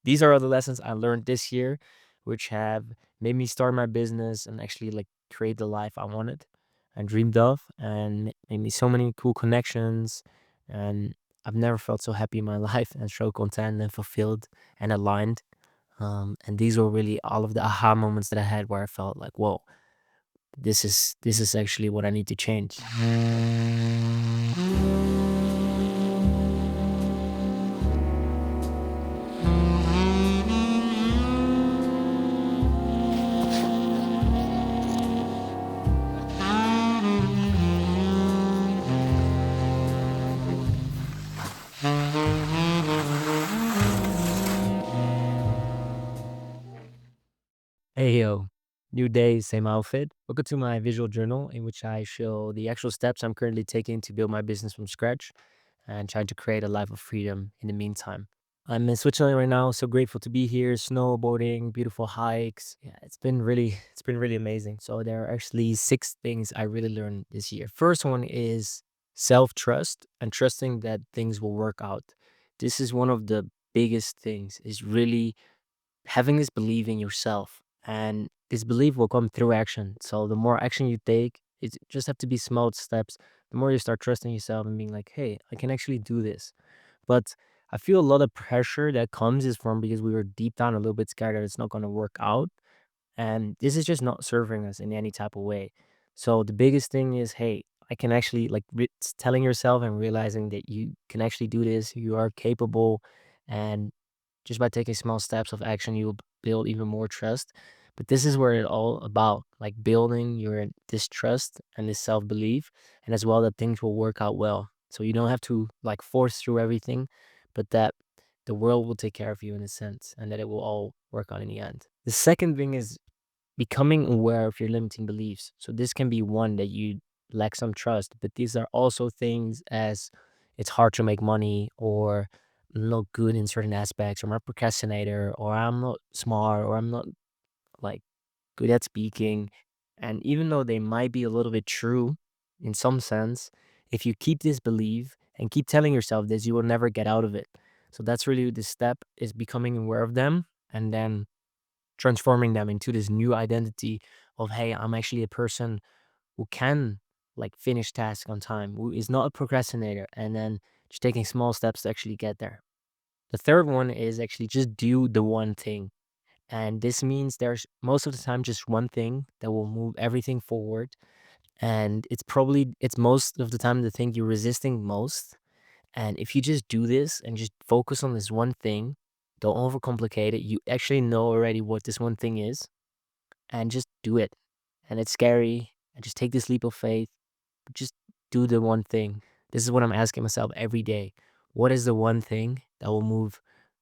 These are all the lessons I learned this year, which have made me start my business and actually like create the life I wanted and dreamed of, and made me so many cool connections. And I've never felt so happy in my life and so content and fulfilled and aligned. And these were really all of the aha moments that I had where I felt like, whoa, this is actually what I need to change. Hey yo, new day, same outfit. Welcome to my visual journal in which I show the actual steps I'm currently taking to build my business from scratch and trying to create a life of freedom in the meantime. I'm in Switzerland right now, so grateful to be here. Snowboarding, beautiful hikes. Yeah, it's been really amazing. So there are actually six things I really learned this year. First one is self-trust and trusting that things will work out. This is one of the biggest things, is really having this belief in yourself, and this belief will come through action. So the more action you take, it just have to be small steps. The more you start trusting yourself and being like, hey, I can actually do this. But I feel a lot of pressure that comes is from because we were deep down a little bit scared that it's not going to work out, and this is just not serving us in any type of way. So the biggest thing is, hey, I can actually like telling yourself and realizing that you can actually do this, you are capable, and just by taking small steps of action, you'll build even more trust. But this is where it all about, like building your distrust and this self belief, and as well that things will work out well. So you don't have to like force through everything, but that the world will take care of you in a sense, and that it will all work out in the end. The second thing is becoming aware of your limiting beliefs. So this can be one that you lack some trust, but these are also things as it's hard to make money, or look good in certain aspects, or I'm a procrastinator, or I'm not smart, or I'm not like good at speaking. And even though they might be a little bit true in some sense, if you keep this belief and keep telling yourself this, you will never get out of it. So that's really the step, is becoming aware of them and then transforming them into this new identity of, hey, I'm actually a person who can like finish tasks on time, who is not a procrastinator, and then just taking small steps to actually get there. The third one is actually just do the one thing. And this means there's most of the time just one thing that will move everything forward. And it's most of the time the thing you're resisting most. And if you just do this and just focus on this one thing, don't overcomplicate it. You actually know already what this one thing is, and just do it. And it's scary. And just take this leap of faith. But just do the one thing. This is what I'm asking myself every day. What is the one thing that will move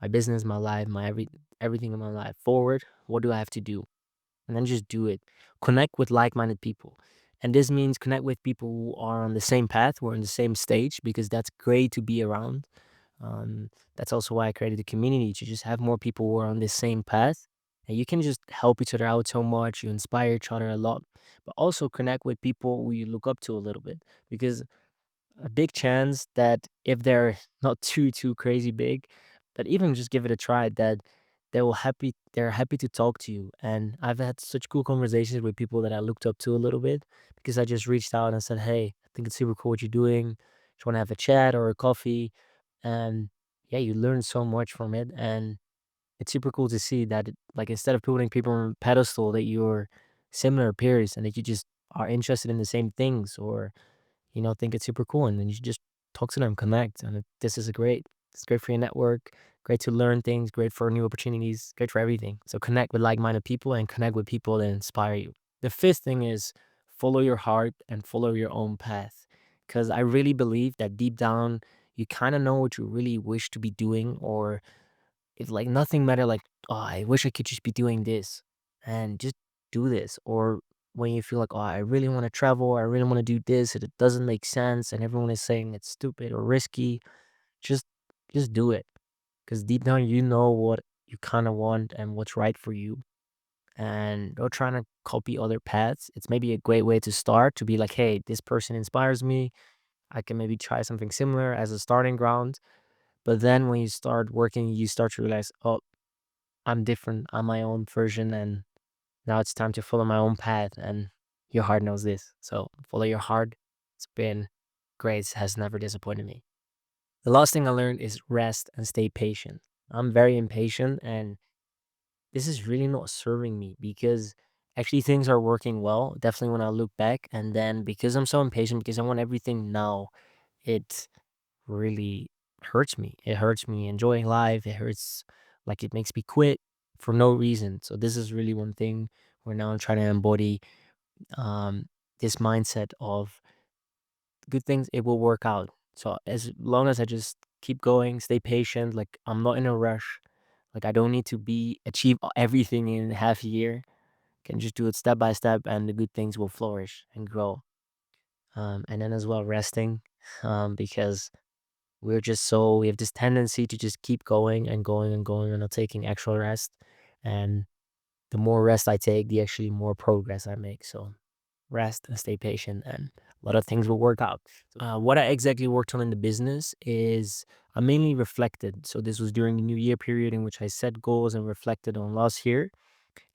my business, my life, my everything in my life forward? What do I have to do? And then just do it. Connect with like-minded people. And this means connect with people who are on the same path, who are on the same stage, because that's great to be around. That's also why I created a community, to just have more people who are on the same path. And you can just help each other out so much. You inspire each other a lot, but also connect with people who you look up to a little bit, because a big chance that if they're not too crazy big, that even just give it a try, that they're happy to talk to you. And I've had such cool conversations with people that I looked up to a little bit, because I just reached out and said, hey, I think it's super cool what you're doing. Just want to have a chat or a coffee. And yeah, you learn so much from it. And it's super cool to see that like instead of putting people on a pedestal, that you're similar peers and that you just are interested in the same things, or think it's super cool, and then you should just talk to them, connect, and this is a great. It's great for your network, great to learn things, great for new opportunities, great for everything. So connect with like-minded people and connect with people that inspire you. The fifth thing is follow your heart and follow your own path, because I really believe that deep down you kind of know what you really wish to be doing, or if like nothing matter, like, oh, I wish I could just be doing this, and just do this. Or when you feel like, oh, I really want to travel, I really want to do this, and it doesn't make sense, and everyone is saying it's stupid or risky, just just do it. Because deep down you know what you kind of want and what's right for you. And don't trying to copy other paths. It's maybe a great way to start, to be like, hey, this person inspires me. I can maybe try something similar as a starting ground. But then when you start working, you start to realize, oh, I'm different. I'm my own version, and now it's time to follow my own path. And your heart knows this. So follow your heart. It's been great. It has never disappointed me. The last thing I learned is rest and stay patient. I'm very impatient, and this is really not serving me because actually things are working well. Definitely when I look back, and then because I'm so impatient, because I want everything now, it really hurts me. It hurts me enjoying life. It hurts, like, it makes me quit for no reason. So this is really one thing where now I'm trying to embody this mindset of good things. It will work out. So as long as I just keep going, stay patient, like I'm not in a rush. Like I don't need to be achieve everything in half a year. Can just do it step by step, and the good things will flourish and grow. And then as well resting, because we have this tendency to just keep going and going and going and not taking actual rest. And the more rest I take, the actually more progress I make. So rest and stay patient, and a lot of things will work out. What I exactly worked on in the business is I mainly reflected. So this was during the new year period in which I set goals and reflected on last year.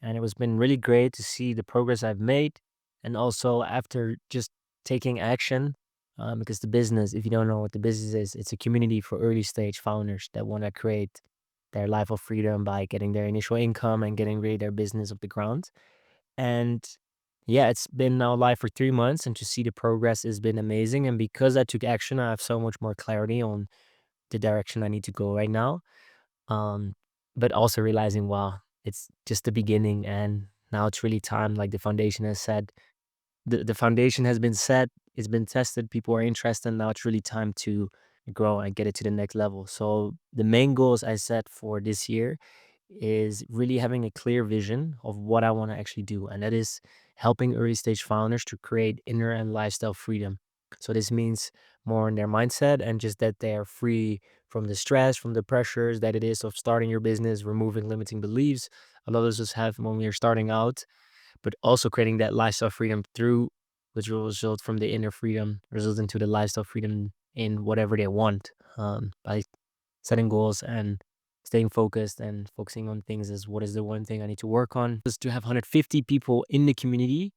And it was been really great to see the progress I've made. And also after just taking action, because the business, if you don't know what the business is, it's a community for early stage founders that want to create their life of freedom by getting their initial income and getting really their business off the ground. And yeah, it's been now live for 3 months, and to see the progress has been amazing. And because I took action, I have so much more clarity on the direction I need to go right now. Um, but also realizing, wow, it's just the beginning, and now it's really time. Like the foundation has said, the foundation has been set, it's been tested, people are interested. Now it's really time to grow and get it to the next level. So the main goals I set for this year is really having a clear vision of what I want to actually do. And that is helping early stage founders to create inner and lifestyle freedom. So this means more in their mindset, and just that they are free from the stress, from the pressures that it is of starting your business, removing limiting beliefs. A lot of us have when we are starting out, but also creating that lifestyle freedom through, which will result from the inner freedom, result into the lifestyle freedom in whatever they want, by setting goals and staying focused and focusing on things as what is the one thing I need to work on. Just to have 150 people in the community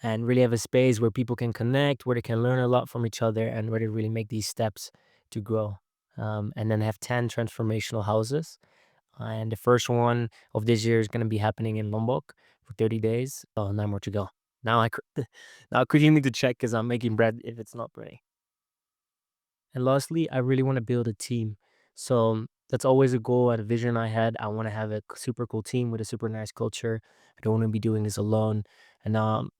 and really have a space where people can connect, where they can learn a lot from each other, and where they really make these steps to grow. And then have 10 transformational houses. And the first one of this year is going to be happening in Lombok for 30 days. Oh, 9 more to go. Now now I quickly need to check because I'm making bread if it's not ready. And lastly, I really want to build a team. So that's always a goal and a vision I had. I want to have a super cool team with a super nice culture. I don't want to be doing this alone. And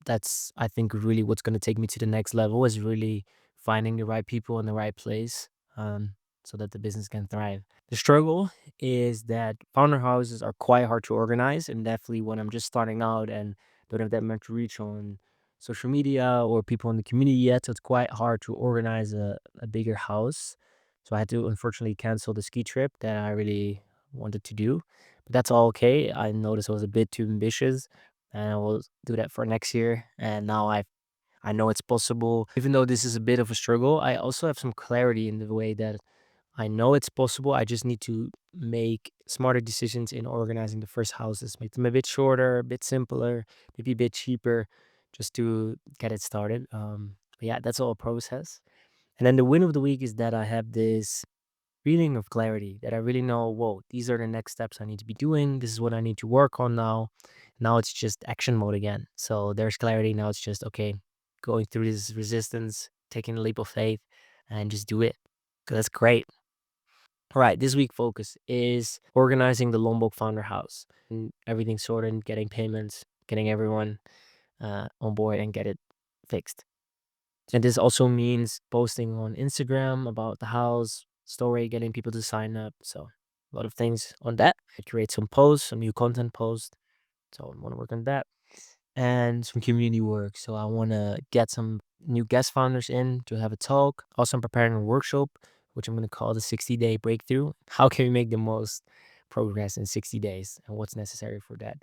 that's, I think, really what's going to take me to the next level is really finding the right people in the right place, so that the business can thrive. The struggle is that founder houses are quite hard to organize. And definitely when I'm just starting out and don't have that much reach on social media or people in the community yet. So it's quite hard to organize a bigger house. So I had to unfortunately cancel the ski trip that I really wanted to do. But that's all okay. I noticed I was a bit too ambitious, and I will do that for next year. And now I know it's possible. Even though this is a bit of a struggle, I also have some clarity in the way that I know it's possible. I just need to make smarter decisions in organizing the first houses, make them a bit shorter, a bit simpler, maybe a bit cheaper, just to get it started. But yeah, that's all a process. And then the win of the week is that I have this feeling of clarity that I really know, whoa, these are the next steps I need to be doing. This is what I need to work on now. Now it's just action mode again. So there's clarity. Now it's just, okay, going through this resistance, taking a leap of faith, and just do it. 'Cause that's great. All right, this week focus is organizing the Lombok Founder House and everything sorted, getting payments, getting everyone on board and get it fixed. And this also means posting on Instagram about the house story, getting people to sign up. So a lot of things on that. I create some posts, some new content posts. So I want to work on that, and some community work. So I want to get some new guest founders in to have a talk. Also, I'm preparing a workshop, which I'm going to call the 60-day breakthrough. How can we make the most progress in 60 days, and what's necessary for that?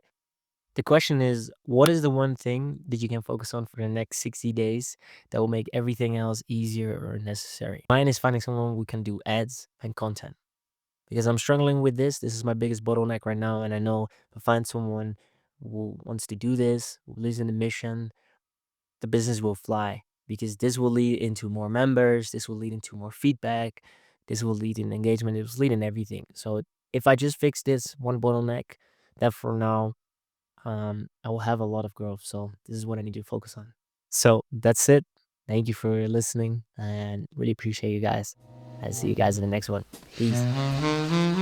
The question is, what is the one thing that you can focus on for the next 60 days that will make everything else easier or necessary? Mine is finding someone who can do ads and content. because I'm struggling with this. This is my biggest bottleneck right now, and I know if I find someone who wants to do this, who believes in the mission, the business will fly because this will lead into more members, this will lead into more feedback, this will lead in engagement, it will lead in everything. So if I just fix this one bottleneck, that for now, I will have a lot of growth. So this is what I need to focus on. So that's it. Thank you for listening and really appreciate you guys. I see you guys in the next one. Peace.